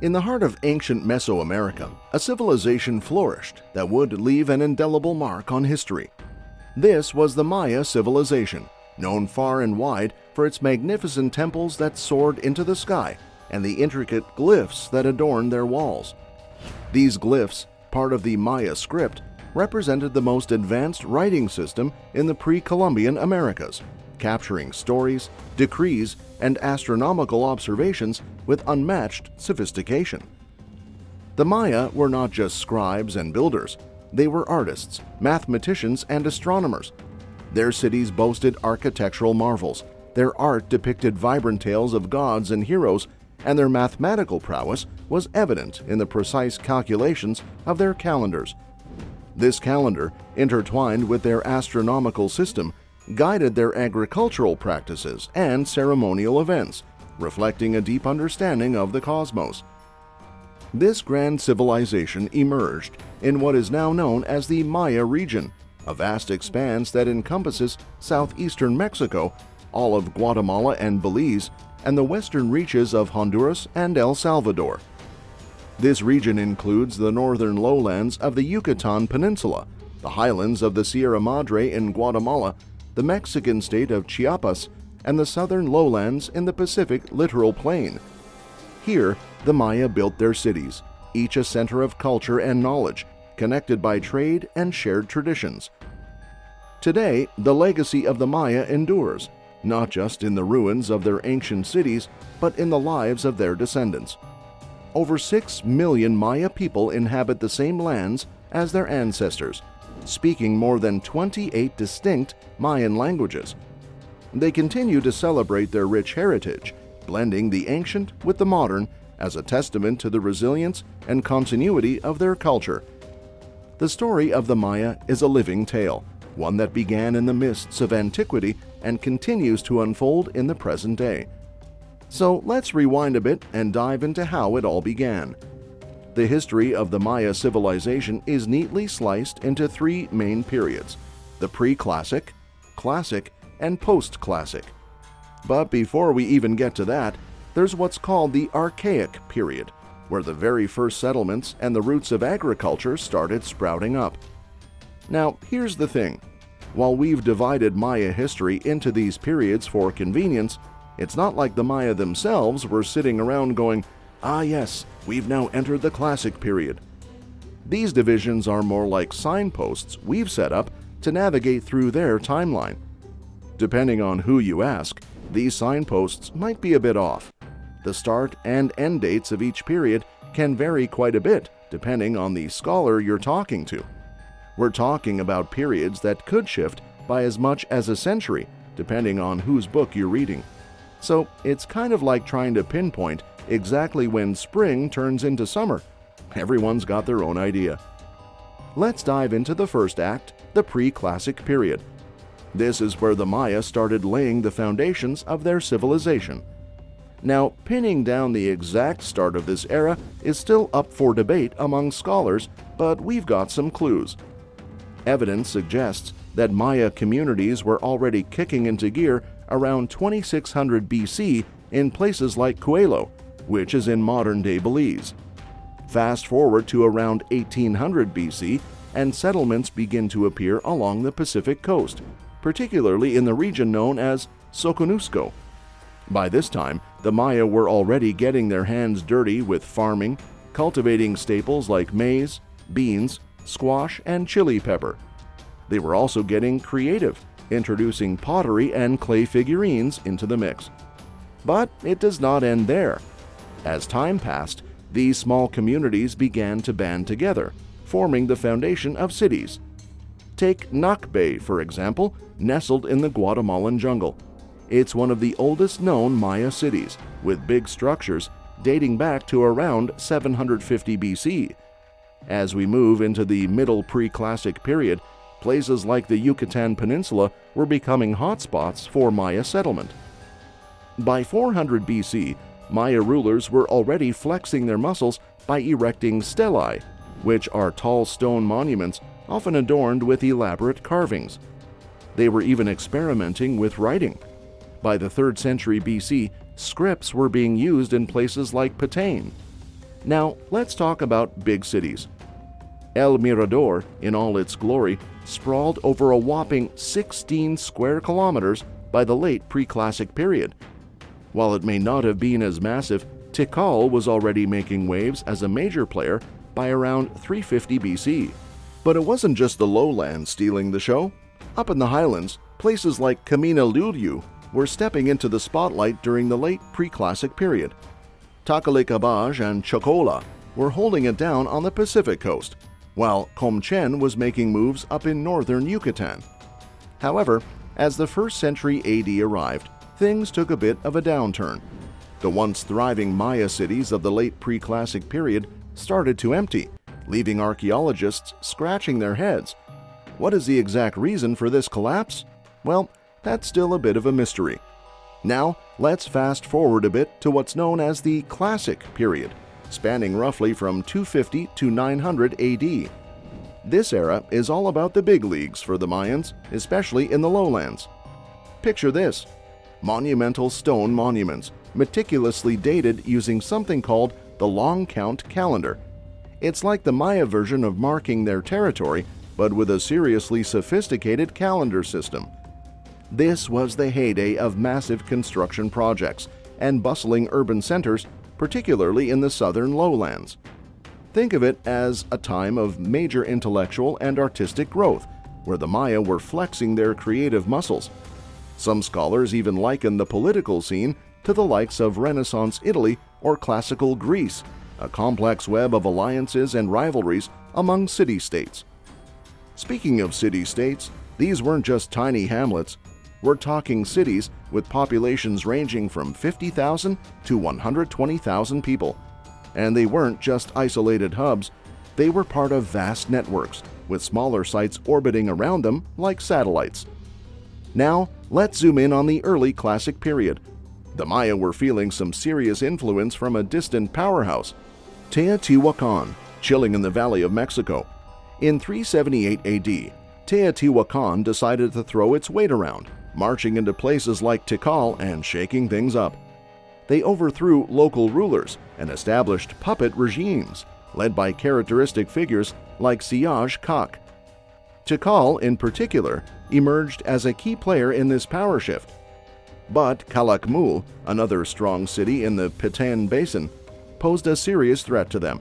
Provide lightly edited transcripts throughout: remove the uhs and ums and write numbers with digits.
In the heart of ancient Mesoamerica, a civilization flourished that would leave an indelible mark on history. This was the Maya civilization, known far and wide for its magnificent temples that soared into the sky and the intricate glyphs that adorned their walls. These glyphs, part of the Maya script, represented the most advanced writing system in the pre-Columbian Americas, capturing stories, decrees, and astronomical observations with unmatched sophistication. The Maya were not just scribes and builders, they were artists, mathematicians, and astronomers. Their cities boasted architectural marvels, their art depicted vibrant tales of gods and heroes, and their mathematical prowess was evident in the precise calculations of their calendars. This calendar, intertwined with their astronomical system, guided their agricultural practices and ceremonial events, reflecting a deep understanding of the cosmos. This grand civilization emerged in what is now known as the Maya region, a vast expanse that encompasses southeastern Mexico, all of Guatemala and Belize, and the western reaches of Honduras and El Salvador. This region includes the northern lowlands of the Yucatan Peninsula, the highlands of the Sierra Madre in Guatemala, the Mexican state of Chiapas, and the southern lowlands in the Pacific littoral plain. Here, the Maya built their cities, each a center of culture and knowledge, connected by trade and shared traditions. Today, the legacy of the Maya endures, not just in the ruins of their ancient cities, but in the lives of their descendants. Over 6 million Maya people inhabit the same lands as their ancestors, speaking more than 28 distinct Mayan languages. They continue to celebrate their rich heritage, blending the ancient with the modern as a testament to the resilience and continuity of their culture. The story of the Maya is a living tale, one that began in the mists of antiquity and continues to unfold in the present day. So let's rewind a bit and dive into how it all began. The history of the Maya civilization is neatly sliced into 3 main periods: the Preclassic, Classic, and Postclassic. But before we even get to that, there's what's called the Archaic period, where the very first settlements and the roots of agriculture started sprouting up. Now, here's the thing. While we've divided Maya history into these periods for convenience, it's not like the Maya themselves were sitting around going, "Ah yes, we've now entered the Classic period." These divisions are more like signposts we've set up to navigate through their timeline. Depending on who you ask, these signposts might be a bit off. The start and end dates of each period can vary quite a bit depending on the scholar you're talking to. We're talking about periods that could shift by as much as a century, depending on whose book you're reading. So it's kind of like trying to pinpoint exactly when spring turns into summer. Everyone's got their own idea. Let's dive into the first act, the Preclassic period. This is where the Maya started laying the foundations of their civilization. Now, pinning down the exact start of this era is still up for debate among scholars, but we've got some clues. Evidence suggests that Maya communities were already kicking into gear around 2600 BC in places like Coelho, which is in modern-day Belize. Fast forward to around 1800 BC, and settlements begin to appear along the Pacific coast, particularly in the region known as Soconusco. By this time, the Maya were already getting their hands dirty with farming, cultivating staples like maize, beans, squash, and chili pepper. They were also getting creative, introducing pottery and clay figurines into the mix. But it does not end there. As time passed, these small communities began to band together, forming the foundation of cities. Take Nakbe, for example, nestled in the Guatemalan jungle. It's one of the oldest known Maya cities, with big structures dating back to around 750 BC. As we move into the Middle Preclassic period, places like the Yucatan Peninsula were becoming hotspots for Maya settlement. By 400 BC, Maya rulers were already flexing their muscles by erecting stelae, which are tall stone monuments often adorned with elaborate carvings. They were even experimenting with writing. By the 3rd century BC, scripts were being used in places like Patain. Now, let's talk about big cities. El Mirador, in all its glory, sprawled over a whopping 16 square kilometers by the late Preclassic period. While it may not have been as massive, Tikal was already making waves as a major player by around 350 BC. But it wasn't just the lowlands stealing the show. Up in the highlands, places like Caminalulyu were stepping into the spotlight during the late Preclassic period. Takalikabaj and Chocola were holding it down on the Pacific coast, while Comchen was making moves up in northern Yucatan. However, as the 1st century AD arrived, things took a bit of a downturn. The once thriving Maya cities of the late Preclassic period started to empty, leaving archaeologists scratching their heads. What is the exact reason for this collapse? Well, that's still a bit of a mystery. Now, let's fast forward a bit to what's known as the Classic period, spanning roughly from 250 to 900 AD. This era is all about the big leagues for the Mayans, especially in the lowlands. Picture this: monumental stone monuments, meticulously dated using something called the long count calendar. It's like the Maya version of marking their territory, but with a seriously sophisticated calendar system. This was the heyday of massive construction projects and bustling urban centers, particularly in the southern lowlands. Think of it as a time of major intellectual and artistic growth, where the Maya were flexing their creative muscles. Some scholars even liken the political scene to the likes of Renaissance Italy or classical Greece, a complex web of alliances and rivalries among city-states. Speaking of city-states, these weren't just tiny hamlets. We're talking cities with populations ranging from 50,000 to 120,000 people. And they weren't just isolated hubs, they were part of vast networks, with smaller sites orbiting around them like satellites. Now, let's zoom in on the early Classic period. The Maya were feeling some serious influence from a distant powerhouse, Teotihuacan, chilling in the Valley of Mexico. In 378 AD, Teotihuacan decided to throw its weight around, marching into places like Tikal and shaking things up. They overthrew local rulers and established puppet regimes, led by characteristic figures like Siaj Kak. Tikal, in particular, emerged as a key player in this power shift. But Calakmul, another strong city in the Petén Basin, posed a serious threat to them.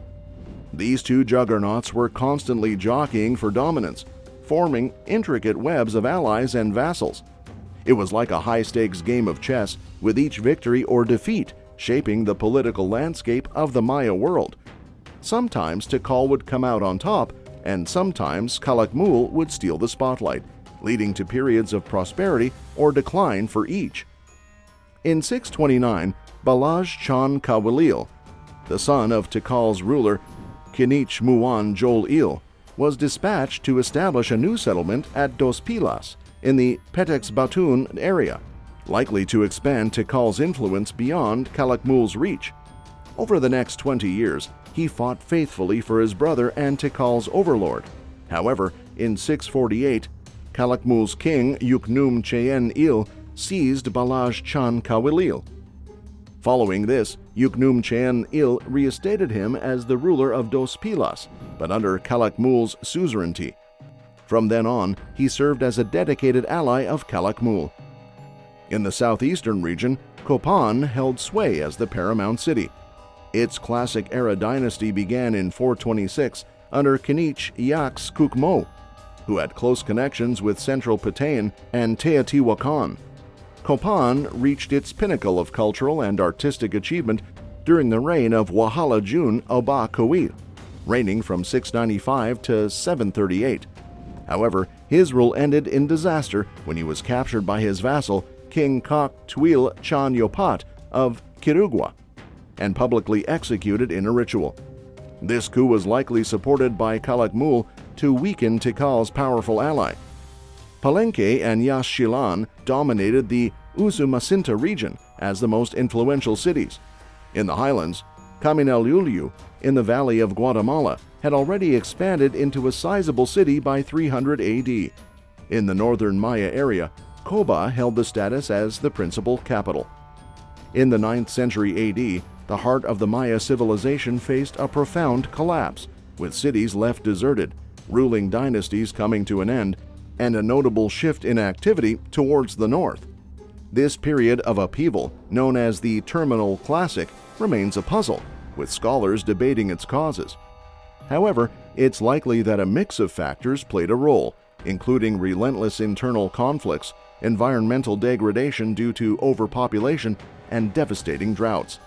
These two juggernauts were constantly jockeying for dominance, forming intricate webs of allies and vassals. It was like a high-stakes game of chess, with each victory or defeat shaping the political landscape of the Maya world. Sometimes Tikal would come out on top, and sometimes Calakmul would steal the spotlight, leading to periods of prosperity or decline for each. In 629, Balaj Chan Kawilil, the son of Tikal's ruler Kinich Muan Jol Il, was dispatched to establish a new settlement at Dos Pilas in the Petex Batun area, likely to expand Tikal's influence beyond Calakmul's reach. Over the next 20 years, he fought faithfully for his brother and Tikal's overlord. However, in 648, Calakmul's king Yuknum Cheyen Il seized Balaj Chan Kawilil. Following this, Yuknum Cheyen Il reinstated him as the ruler of Dos Pilas, but under Calakmul's suzerainty. From then on, he served as a dedicated ally of Calakmul. In the southeastern region, Copan held sway as the paramount city. Its Classic-era dynasty began in 426 under Kinich Yax Kukmo, who had close connections with central Petén and Teotihuacan. Copan reached its pinnacle of cultural and artistic achievement during the reign of Wahala Jun Oba Kowil, reigning from 695 to 738. However, his rule ended in disaster when he was captured by his vassal, King Kak Twil Chan Yopat of Kirugwa, and publicly executed in a ritual. This coup was likely supported by Calakmul to weaken Tikal's powerful ally. Palenque and Yaxchilan dominated the Usumacinta region as the most influential cities. In the highlands, Caminalulyu, in the valley of Guatemala, had already expanded into a sizable city by 300 AD. In the northern Maya area, Coba held the status as the principal capital. In the 9th century AD, the heart of the Maya civilization faced a profound collapse, with cities left deserted, ruling dynasties coming to an end, and a notable shift in activity towards the north. This period of upheaval, known as the Terminal Classic, remains a puzzle, with scholars debating its causes. However, it's likely that a mix of factors played a role, including relentless internal conflicts, environmental degradation due to overpopulation, and devastating droughts.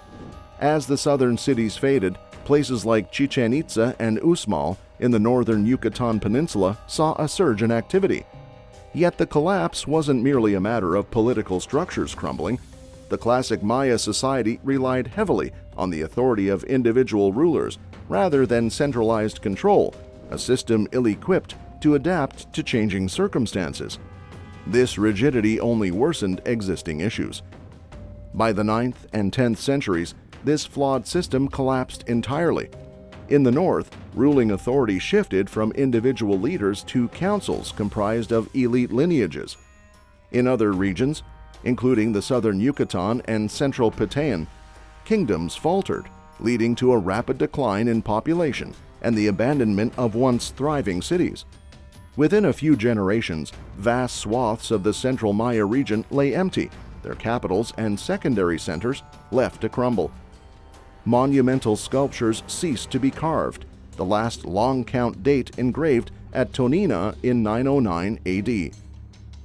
As the southern cities faded, places like Chichen Itza and Uxmal in the northern Yucatan Peninsula saw a surge in activity. Yet the collapse wasn't merely a matter of political structures crumbling. The classic Maya society relied heavily on the authority of individual rulers rather than centralized control, a system ill-equipped to adapt to changing circumstances. This rigidity only worsened existing issues. By the 9th and 10th centuries, this flawed system collapsed entirely. In the north, ruling authority shifted from individual leaders to councils comprised of elite lineages. In other regions, including the southern Yucatan and central Patayan, kingdoms faltered, leading to a rapid decline in population and the abandonment of once thriving cities. Within a few generations, vast swaths of the central Maya region lay empty, their capitals and secondary centers left to crumble. Monumental sculptures ceased to be carved, the last long count date engraved at Tonina in 909 AD.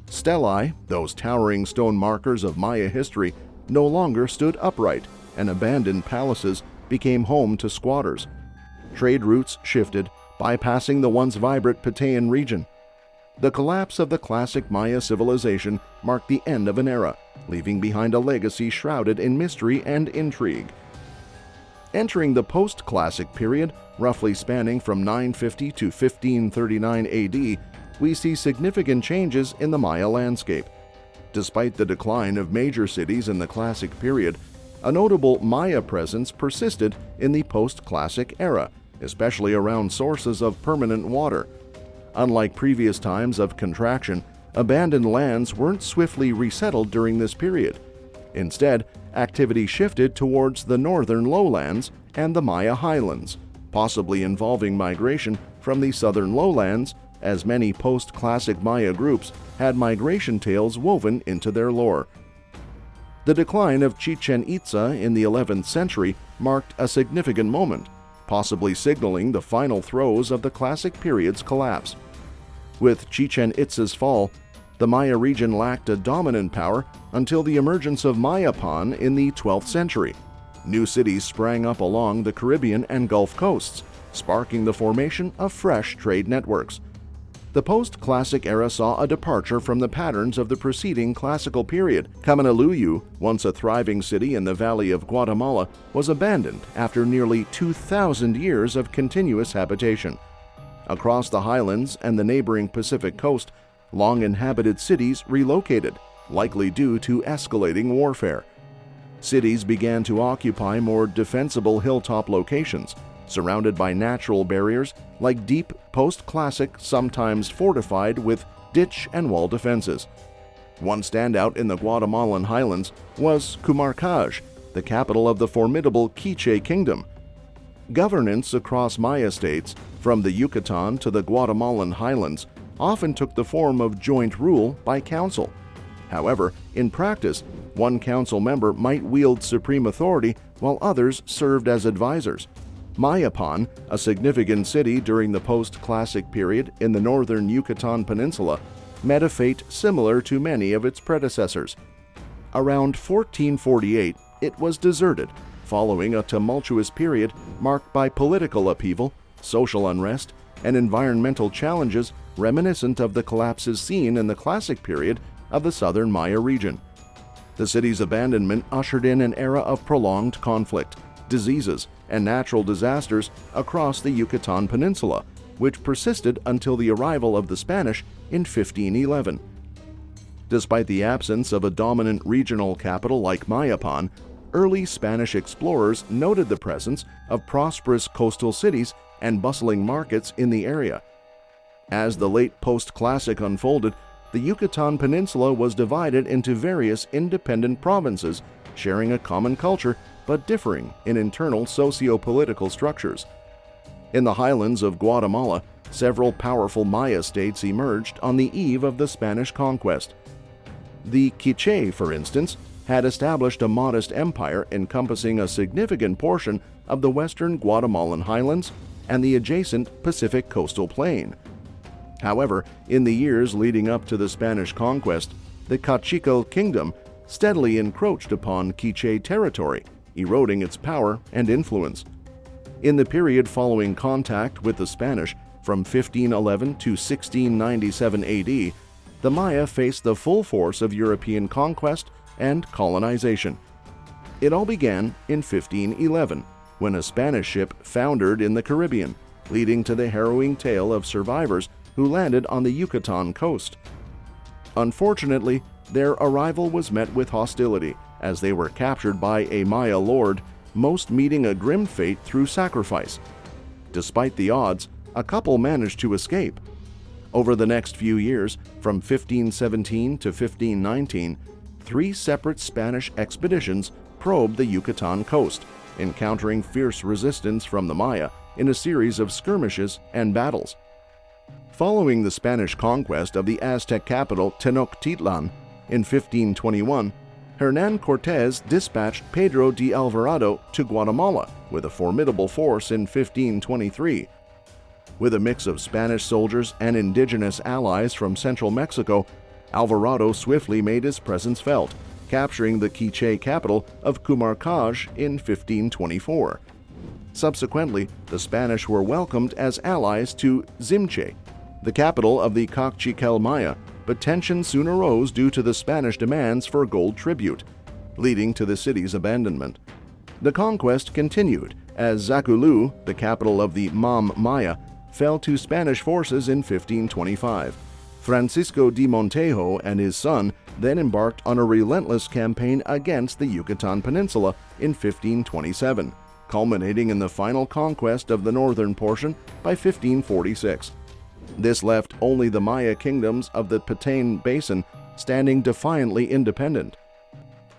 Stelae, those towering stone markers of Maya history, no longer stood upright, and abandoned palaces became home to squatters. Trade routes shifted, bypassing the once vibrant Patayan region. The collapse of the classic Maya civilization marked the end of an era, leaving behind a legacy shrouded in mystery and intrigue. Entering the Postclassic period, roughly spanning from 950 to 1539 AD, we see significant changes in the Maya landscape. Despite the decline of major cities in the Classic period, a notable Maya presence persisted in the Postclassic era, especially around sources of permanent water. Unlike previous times of contraction, abandoned lands weren't swiftly resettled during this period. Instead, activity shifted towards the northern lowlands and the Maya highlands, possibly involving migration from the southern lowlands, as many post-classic Maya groups had migration tales woven into their lore. The decline of Chichen Itza in the 11th century marked a significant moment, possibly signaling the final throes of the Classic period's collapse. With Chichen Itza's fall, the Maya region lacked a dominant power until the emergence of Mayapan in the 12th century. New cities sprang up along the Caribbean and Gulf coasts, sparking the formation of fresh trade networks. The post-classic era saw a departure from the patterns of the preceding classical period. Kamanalulu, once a thriving city in the valley of Guatemala, was abandoned after nearly 2,000 years of continuous habitation. Across the highlands and the neighboring Pacific coast, long-inhabited cities relocated, likely due to escalating warfare. Cities began to occupy more defensible hilltop locations, surrounded by natural barriers like deep post-classic, sometimes fortified with ditch and wall defenses. One standout in the Guatemalan highlands was Cumarcaj, the capital of the formidable Quiche kingdom. Governance across Maya states, from the Yucatan to the Guatemalan highlands, often took the form of joint rule by council. However, in practice, one council member might wield supreme authority while others served as advisors. Mayapan, a significant city during the post-classic period in the northern Yucatan Peninsula, met a fate similar to many of its predecessors. Around 1448, it was deserted, following a tumultuous period marked by political upheaval, social unrest, and environmental challenges reminiscent of the collapses seen in the Classic period of the southern Maya region. The city's abandonment ushered in an era of prolonged conflict, diseases, and natural disasters across the Yucatan Peninsula, which persisted until the arrival of the Spanish in 1511. Despite the absence of a dominant regional capital like Mayapan, early Spanish explorers noted the presence of prosperous coastal cities and bustling markets in the area. As the late post-classic unfolded, the Yucatan Peninsula was divided into various independent provinces, sharing a common culture but differing in internal socio-political structures. In the highlands of Guatemala, several powerful Maya states emerged on the eve of the Spanish conquest. The Quiché, for instance, had established a modest empire encompassing a significant portion of the western Guatemalan highlands and the adjacent Pacific coastal plain. However, in the years leading up to the Spanish conquest, the Kaqchikel kingdom steadily encroached upon Quiché territory, eroding its power and influence. In the period following contact with the Spanish, from 1511 to 1697 AD, the Maya faced the full force of European conquest and colonization. It all began in 1511, when a Spanish ship foundered in the Caribbean, leading to the harrowing tale of survivors who landed on the Yucatan coast. Unfortunately, their arrival was met with hostility, as they were captured by a Maya lord, most meeting a grim fate through sacrifice. Despite the odds, a couple managed to escape. Over the next few years, from 1517 to 1519, 3 separate Spanish expeditions probed the Yucatan coast, encountering fierce resistance from the Maya in a series of skirmishes and battles. Following the Spanish conquest of the Aztec capital Tenochtitlan in 1521, Hernán Cortés dispatched Pedro de Alvarado to Guatemala with a formidable force in 1523. With a mix of Spanish soldiers and indigenous allies from central Mexico, Alvarado swiftly made his presence felt, capturing the Quiché capital of Cumarcaj in 1524. Subsequently, the Spanish were welcomed as allies to Zimche, the capital of the Kaqchikel Maya, but tension soon arose due to the Spanish demands for gold tribute, leading to the city's abandonment. The conquest continued as Zaculú, the capital of the Mam Maya, fell to Spanish forces in 1525. Francisco de Montejo and his son then embarked on a relentless campaign against the Yucatan Peninsula in 1527, culminating in the final conquest of the northern portion by 1546. This left only the Maya kingdoms of the Petén Basin standing defiantly independent.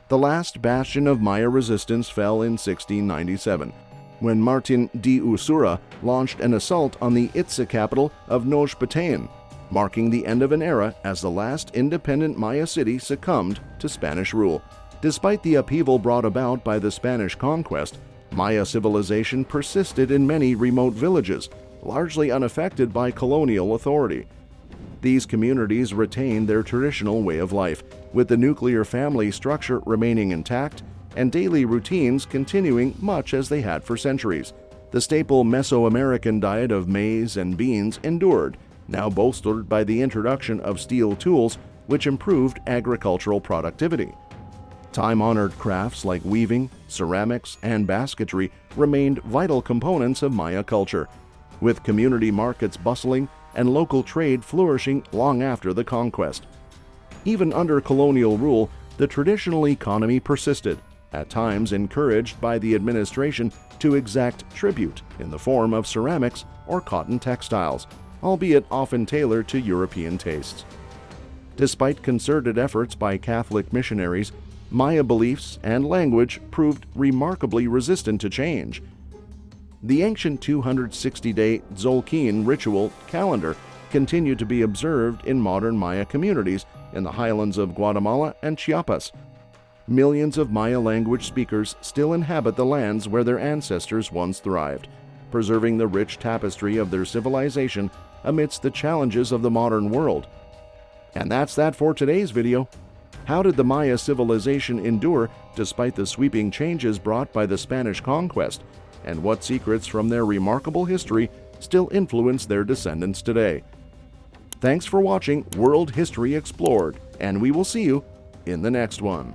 The last bastion of Maya resistance fell in 1697, when Martin de Usura launched an assault on the Itza capital of Nojpatén, marking the end of an era as the last independent Maya city succumbed to Spanish rule. Despite the upheaval brought about by the Spanish conquest, Maya civilization persisted in many remote villages, largely unaffected by colonial authority. These communities retained their traditional way of life, with the nuclear family structure remaining intact and daily routines continuing much as they had for centuries. The staple Mesoamerican diet of maize and beans endured, now bolstered by the introduction of steel tools, which improved agricultural productivity. Time-honored crafts like weaving, ceramics, and basketry remained vital components of Maya culture, with community markets bustling and local trade flourishing long after the conquest. Even under colonial rule, the traditional economy persisted, at times encouraged by the administration to exact tribute in the form of ceramics or cotton textiles, albeit often tailored to European tastes. Despite concerted efforts by Catholic missionaries, Maya beliefs and language proved remarkably resistant to change. The ancient 260-day Tzolk'in ritual calendar continued to be observed in modern Maya communities in the highlands of Guatemala and Chiapas. Millions of Maya language speakers still inhabit the lands where their ancestors once thrived, preserving the rich tapestry of their civilization amidst the challenges of the modern world. And that's that for today's video. How did the Maya civilization endure despite the sweeping changes brought by the Spanish conquest? And what secrets from their remarkable history still influence their descendants today? Thanks for watching World History Explored, and we will see you in the next one.